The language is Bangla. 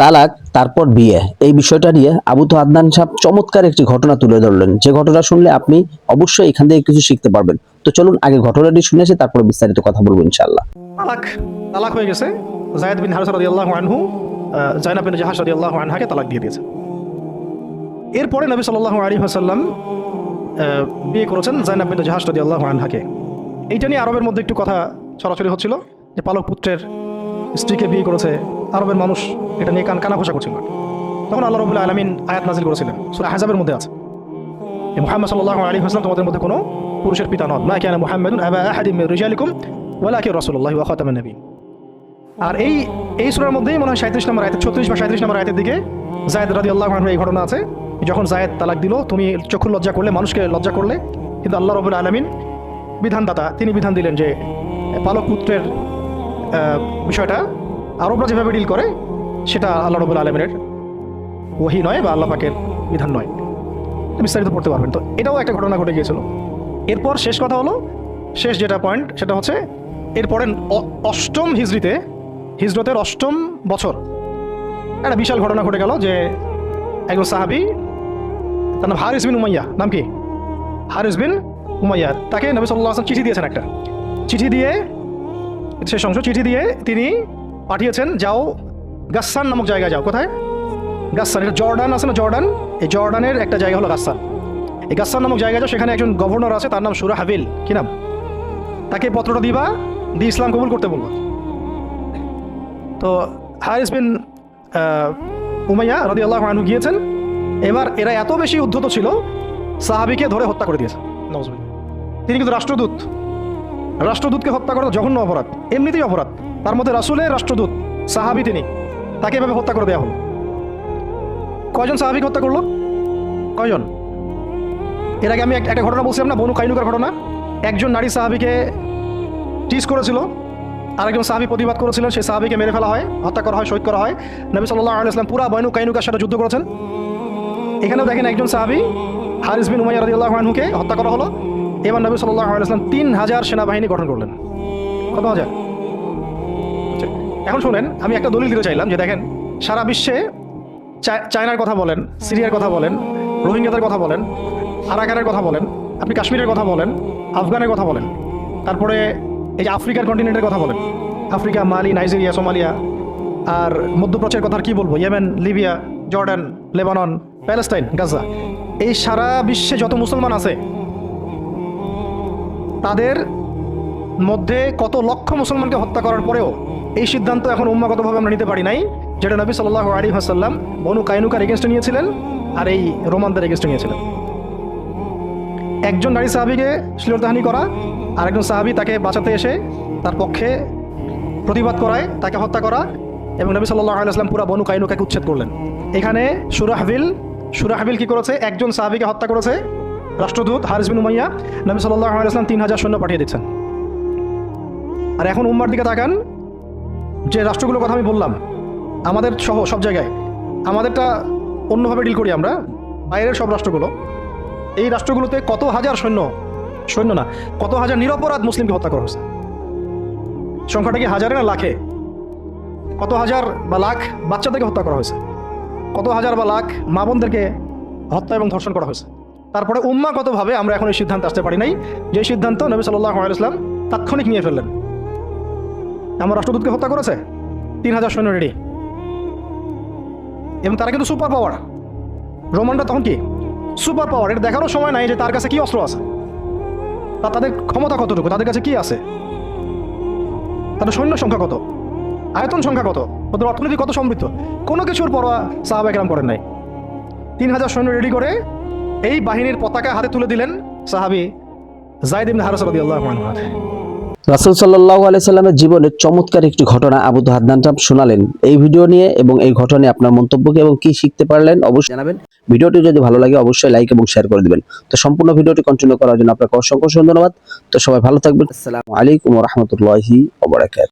তালাক তারপর বিয়ে, এই বিষয়টা নিয়ে আবু তো আদনান সাহেব চমৎকার একটি ঘটনা তুলে ধরলেন, যে ঘটনা শুনলে আপনি অবশ্যই এখান থেকে কিছু শিখতে পারবেন। তো চলুন আগে ঘটনাটি শুনেছি, তারপর বিস্তারিত কথা বলবো ইনশাআল্লাহ। তালাক তালাক হয়ে গেছে। যায়েদ বিন হারিসা রাদিয়াল্লাহু আনহু জায়নাব বিন জাহাশ রাদিয়াল্লাহু আনহাকে তালাক দিয়ে দিয়েছে। এরপরে নবী সাল্লাল্লাহু আলাইহি ওয়াসাল্লাম বিয়ে করেছেন জায়নাব বিন জাহাশ রাদিয়াল্লাহু আনহাকে। এইটা নিয়ে আরবের মধ্যে একটু কথা ছড়াছড়ি হচ্ছিল যে পালক পুত্রের স্ত্রীকে বিয়ে করেছে। আরবের মানুষ এটা নিয়ে কানাঘোষা করছিল। তখন আল্লাহ রাব্বুল আলামিন আয়াত নাজিল করেছিলেন, সূরা আহজাবের মধ্যে আছে, মুহাম্মদ সাল্লাল্লাহু আলাইহি ওয়াসাল্লাম তোমাদের মধ্যে কোনো পুরুষের পিতা নন, মা কানা মুহাম্মাদুন আবা আহাদিন মির রিজালিকুম ওয়ালাকিন রাসূলুল্লাহি ওয়া খাতামান নবী। আর এই সূরার মধ্যেই মনে হয় 37 নম্বর আয়াতে, 36 বা 37 নম্বর আয়াতের দিকে যায়েদ রাদিয়াল্লাহু আনহু এই ঘটনা আছে। যখন যায়েদ তালাক দিল, তুমি চক্ষু লজ্জা করলে, মানুষকে লজ্জা করলে, কিন্তু আল্লাহ রাব্বুল আলামিন বিধানদাতা, তিনি বিধান দিলেন যে পালক পুত্রের বিষয়টা আরবরা যেভাবে ডিল করে সেটা আল্লাহ রাব্বুল আলামিনের ওহী নয় বা আল্লাহ পাকের বিধান নয়। বিস্তারিত পড়তে পারবেন। তো এটাও একটা ঘটনা ঘটে গিয়েছিল। এরপর শেষ কথা হলো, শেষ যেটা পয়েন্ট সেটা হচ্ছে এরপরে অষ্টম হিজরতের অষ্টম বছর একটা বিশাল ঘটনা ঘটে গেল যে একজন সাহাবি, তার নাম হারিস বিন উমাইয়া, নাম কি হারিস বিন উমাইয়া, তাকে নবী সাল্লাল্লাহু আলাইহি ওয়াসাল্লাম চিঠি দিয়েছেন। একটা চিঠি দিয়ে, শেষ অংশ, চিঠি দিয়ে তিনি পাঠিয়েছেন, যাও গাসসান নামক জায়গায় যাও। কোথায়? গাসসান, এটা জর্ডান আছে না, জর্ডান, এই জর্ডানের একটা জায়গা হলো গাসসান। এই গাসসান নামক জায়গায় যাও, সেখানে একজন গভর্নর আছে, তার নাম সুরাহাবিল, কি নাম, তাকে পত্রটা দিবা, দিয়ে ইসলাম কবুল করতে বলবো। তো হারিস বিন উমাইয়া রাদিয়াল্লাহু আনহু গিয়েছেন। এবার এরা এত বেশি উদ্ধত ছিল, সাহাবীকে ধরে হত্যা করে দিয়েছে। তিনি কিন্তু রাষ্ট্রদূতকে হত্যা করা জঘন্য অপরাধ, এমনিতেই অপরাধ, তার মধ্যে রাসূলের রাষ্ট্রদূত সাহাবী তিনি, তাকে এভাবে হত্যা করে দেওয়া হলো। কয়জন সাহাবীকে হত্যা করলো? কয়জন? এর আগে আমি একটা ঘটনা বলছিলাম না, বনু কাইনুকার ঘটনা। একজন নারী সাহাবীকে টিজ করেছিল, আরেকজন সাহাবী প্রতিবাদ করেছিলেন, সেই সাহাবীকে মেরে ফেলা হয়, হত্যা করা হয়, শহীদ করা হয়। নবী সাল্লাল্লাহু আলাইহি ওয়াসাল্লাম পুরা বনু কাইনুকার সাথে যুদ্ধ করেছেন। এখানেও দেখেন একজন সাহাবী হারিস বিন উমাইয়া রাদিয়াল্লাহু আনহুকে হত্যা করা হলো। এবার নবী সাল্লাল্লাহু আলাইহি ওয়াসাল্লাম 3000 সেনাবাহিনী গঠন করলেন। কত হাজার? এখন শুনেন, আমি একটা দলিল দিতে চাইলাম যে দেখেন, সারা বিশ্বে চায়নার কথা বলেন, সিরিয়ার কথা বলেন, রোহিঙ্গাদের কথা বলেন, আরাকানের কথা বলেন, আপনি কাশ্মীরের কথা বলেন, আফগানের কথা বলেন, তারপরে এই যে আফ্রিকার কন্টিনেন্টের কথা বলেন, আফ্রিকা, মালি, নাইজেরিয়া, সোমালিয়া, আর মধ্যপ্রাচ্যের কথা কি বলবো, Yemen, Libya, Jordan, Lebanon, Palestine, Gaza, এই সারা বিশ্বে যত মুসলমান আছে তাদের মধ্যে কত লক্ষ মুসলমানকে হত্যা করার পরেও এই সিদ্ধান্ত এখন উম্মাগতভাবে আমরা নিতে পারি নাই, যেটা নবী সাল্লাল্লাহু আলাইহি ওয়াসাল্লাম বনু কাইনুকার এগেনস্টে নিয়েছিলেন আর এই রোমানদের এগেনস্টে নিয়েছিলেন। একজন নারী সাহাবীকে শ্লীলতাহানি করা, আর একজন সাহাবী তাকে বাঁচাতে এসে তার পক্ষে প্রতিবাদ করায়, তাকে হত্যা করা, এবং নবী সাল্লাল্লাহু আলাইহি ওয়াসাল্লাম পুরা বনু কাইনুকাকে উচ্ছেদ করলেন। এখানে সুরাহাবিল কি করেছে? একজন সাহাবীকে হত্যা করেছে, রাষ্ট্রদূত হারিস বিন উমাইয়া। নবী সাল্লাল্লাহু আলাইহি ওয়াসাল্লাম 3000 সৈন্য পাঠিয়ে দিচ্ছেন। আর এখন উম্মার দিকে তাকান, যে রাষ্ট্রগুলোর কথা আমি বললাম, আমাদের সহ সব জায়গায়, আমাদেরটা অন্যভাবে ডিল করি আমরা, বাইরের সব রাষ্ট্রগুলো, এই রাষ্ট্রগুলোতে কত হাজার সৈন্য না, কত হাজার নিরপরাধ মুসলিমকে হত্যা করা হয়েছে। সংখ্যাটা কি হাজারে না লাখে? কত হাজার বা লাখ বাচ্চাদেরকে হত্যা করা হয়েছে, কত হাজার বা লাখ মা বোনদেরকে হত্যা এবং ধর্ষণ করা হয়েছে। তারপরে উম্মাগতভাবে আমরা এখন এই সিদ্ধান্ত আসতে পারি নাই, যে সিদ্ধান্ত নবী সাল্লাল্লাহু আলাইহি ওয়াসাল্লাম তাৎক্ষণিক নিয়ে ফেললেন। আমার রাষ্ট্রদূতকে হত্যা করেছে, 3000 সৈন্য রেডি, এবং তারা কিন্তু সুপার পাওয়ার। রোমানরা তখন কি সুপার পাওয়ার, এটা দেখারও সময় নাই যে তার কাছে কি অস্ত্র আছে, তাদের ক্ষমতা কতটুকু, তাদের কাছে কি আছে, তাদের সৈন্য সংখ্যা কত, আয়তন সংখ্যা কত, ওদের অর্থনীতি কত সমৃদ্ধ, কোনো কিছুর পরোয়া সাহাবায়ে কেরাম করেন নাই। 3000 সৈন্য রেডি করে এই বাহিনীর পতাকা হাতে তুলে দিলেন সাহাবী যায়েদ ইবনে হারিসা রাদিয়াল্লাহু আনহু। রাসূল সাল্লাল্লাহু আলাইহি সাল্লামের জীবনের চমৎকার একটি ঘটনা আবু তো আদনান সাহেব শোনালেন। এই ভিডিও নিয়ে এবং এই ঘটনায় আপনার মন্তব্য কি এবং কি শিখতে পারলেন অবশ্যই জানাবেন। ভিডিওটি যদি ভালো লাগে অবশ্যই লাইক এবং শেয়ার করে দিবেন। তো সম্পূর্ণ ভিডিওটি কন্টিনিউ করার জন্য আপনাকে অসংখ্য ধন্যবাদ। তো সবাই ভালো থাকবেন। আসসালামু আলাইকুম ওয়া রাহমাতুল্লাহি ওয়া বারাকাতুহু।